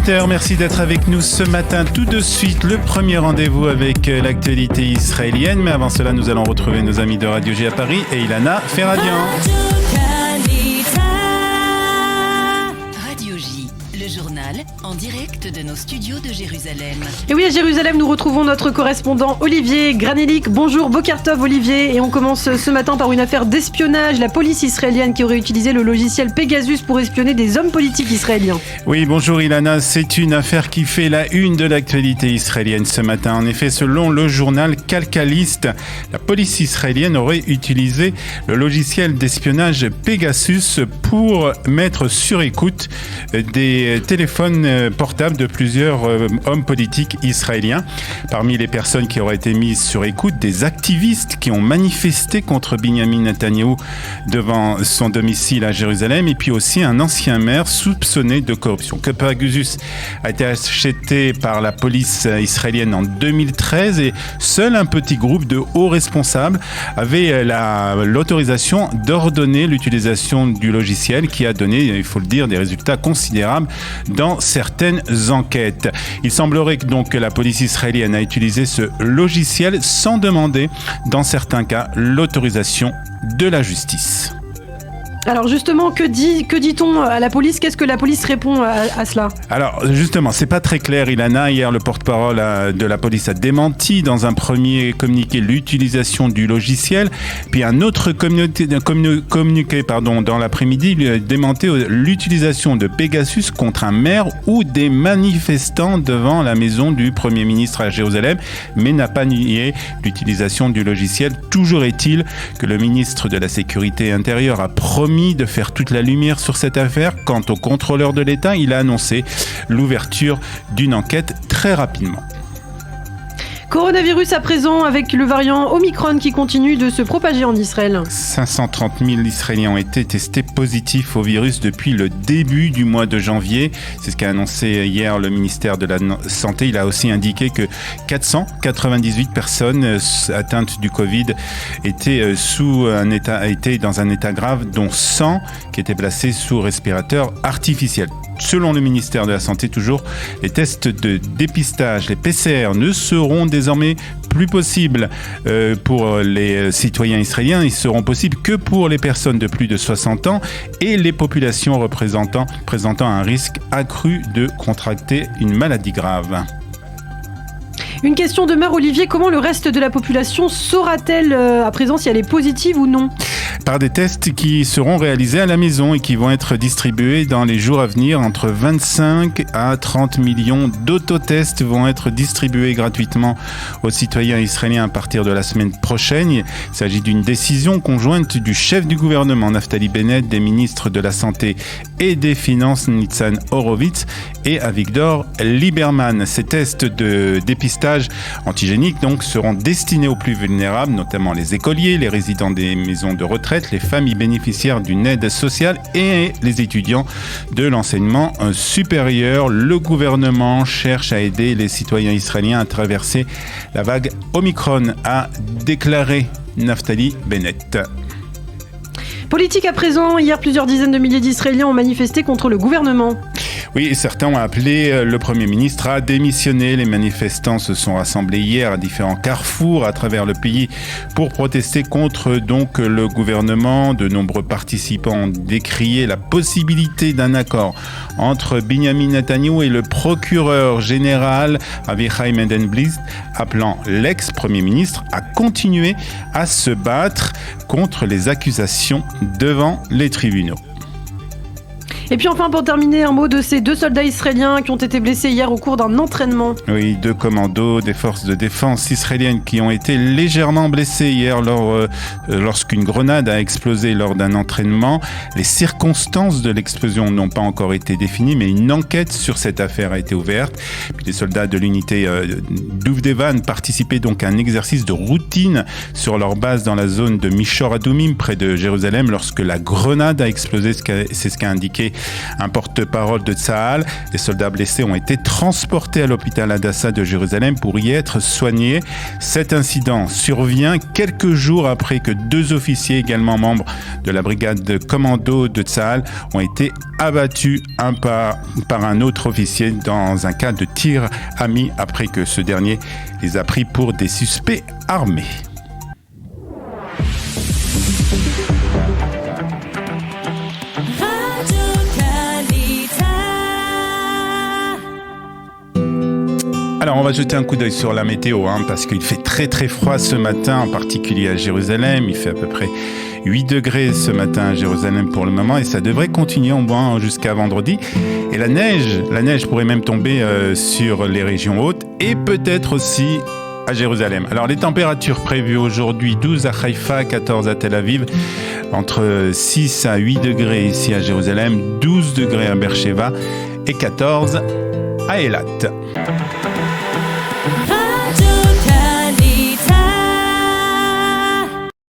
18h, merci d'être avec nous ce matin. Tout de suite, le premier rendez-vous avec l'actualité israélienne. Mais avant cela, nous allons retrouver nos amis de Radio J à Paris et Ilana Ferradian. Radio J, le journal en direct de nos studios de Jérusalem. Et oui, à Jérusalem, nous retrouvons notre correspondant Olivier Granelik. Bonjour, Boker Tov Olivier. Et on commence ce matin par une affaire d'espionnage. La police israélienne qui aurait utilisé le logiciel Pegasus pour espionner des hommes politiques israéliens. Oui, bonjour Ilana. C'est une affaire qui fait la une de l'actualité israélienne ce matin. En effet, selon le journal Calcaliste, la police israélienne aurait utilisé le logiciel d'espionnage Pegasus pour mettre sur écoute des téléphones portables de plusieurs hommes politiques israéliens. Parmi les personnes qui auraient été mises sur écoute, des activistes qui ont manifesté contre Binyamin Netanyahou devant son domicile à Jérusalem, et puis aussi un ancien maire soupçonné de corruption. Que Pegasus a été acheté par la police israélienne en 2013 et seul un petit groupe de hauts responsables avait l'autorisation d'ordonner l'utilisation du logiciel qui a donné, il faut le dire, des résultats considérables dans certaines enquêtes. Il semblerait donc que la police israélienne a utilisé ce logiciel sans demander, dans certains cas, l'autorisation de la justice. Alors justement, que dit-on à la police ? Qu'est-ce que la police répond à cela ? Alors justement, c'est pas très clair, Ilana. Hier, le porte-parole de la police a démenti dans un premier communiqué l'utilisation du logiciel. Puis un autre communiqué dans l'après-midi lui a démenti l'utilisation de Pegasus contre un maire ou des manifestants devant la maison du Premier ministre à Jérusalem, mais n'a pas nié l'utilisation du logiciel. Toujours est-il que le ministre de la Sécurité intérieure a promis de faire toute la lumière sur cette affaire. Quant au contrôleur de l'État, il a annoncé l'ouverture d'une enquête très rapidement. Coronavirus à présent avec le variant Omicron qui continue de se propager en Israël. 530 000 Israéliens ont été testés positifs au virus depuis le début du mois de janvier. C'est ce qu'a annoncé hier le ministère de la Santé. Il a aussi indiqué que 498 personnes atteintes du Covid étaient dans un état grave, dont 100 qui étaient placés sous respirateur artificiel. Selon le ministère de la Santé, toujours, les tests de dépistage, les PCR, ne seront désormais plus possibles pour les citoyens israéliens. Ils seront possibles que pour les personnes de plus de 60 ans et les populations présentant un risque accru de contracter une maladie grave. Une question demeure, Olivier, comment le reste de la population saura-t-elle à présent si elle est positive ou non ? Par des tests qui seront réalisés à la maison et qui vont être distribués dans les jours à venir. Entre 25 à 30 millions d'autotests vont être distribués gratuitement aux citoyens israéliens à partir de la semaine prochaine. Il s'agit d'une décision conjointe du chef du gouvernement Naftali Bennett, des ministres de la Santé et des Finances Nitzan Horowitz et Avigdor Lieberman. Ces tests de dépistage antigénique donc seront destinés aux plus vulnérables, notamment les écoliers, les résidents des maisons de retraite, les familles bénéficiaires d'une aide sociale et les étudiants de l'enseignement supérieur. Le gouvernement cherche à aider les citoyens israéliens à traverser la vague Omicron, a déclaré Naftali Bennett. Politique à présent, hier plusieurs dizaines de milliers d'Israéliens ont manifesté contre le gouvernement. Oui, certains ont appelé le Premier ministre à démissionner. Les manifestants se sont rassemblés hier à différents carrefours à travers le pays pour protester contre donc le gouvernement. De nombreux participants ont décrié la possibilité d'un accord entre Binyamin Netanyahou et le procureur général Avichai Mendenblitz, appelant l'ex-Premier ministre à continuer à se battre contre les accusations devant les tribunaux. Et puis enfin, pour terminer, un mot de ces 2 soldats israéliens qui ont été blessés hier au cours d'un entraînement. Oui, 2 commandos des forces de défense israéliennes qui ont été légèrement blessés hier lorsqu'une grenade a explosé lors d'un entraînement. Les circonstances de l'explosion n'ont pas encore été définies, mais une enquête sur cette affaire a été ouverte. Puis les soldats de l'unité d'Uvdevan participaient donc à un exercice de routine sur leur base dans la zone de Mishor Adumim, près de Jérusalem, lorsque la grenade a explosé. C'est ce qu'a indiqué Un porte-parole de Tsahal, les soldats blessés ont été transportés à l'hôpital Hadassah de Jérusalem pour y être soignés. Cet incident survient quelques jours après que 2 officiers, également membres de la brigade de commando de Tsahal, ont été abattus un par un autre officier dans un cas de tir à mi après que ce dernier les a pris pour des suspects armés. Alors on va jeter un coup d'œil sur la météo parce qu'il fait très très froid ce matin, en particulier à Jérusalem. Il fait à peu près 8 degrés ce matin à Jérusalem pour le moment et ça devrait continuer au moins jusqu'à vendredi. Et la neige pourrait même tomber sur les régions hautes et peut-être aussi à Jérusalem. Alors les températures prévues aujourd'hui, 12 à Haïfa, 14 à Tel Aviv, entre 6 à 8 degrés ici à Jérusalem, 12 degrés à Beersheva et 14 à Eilat.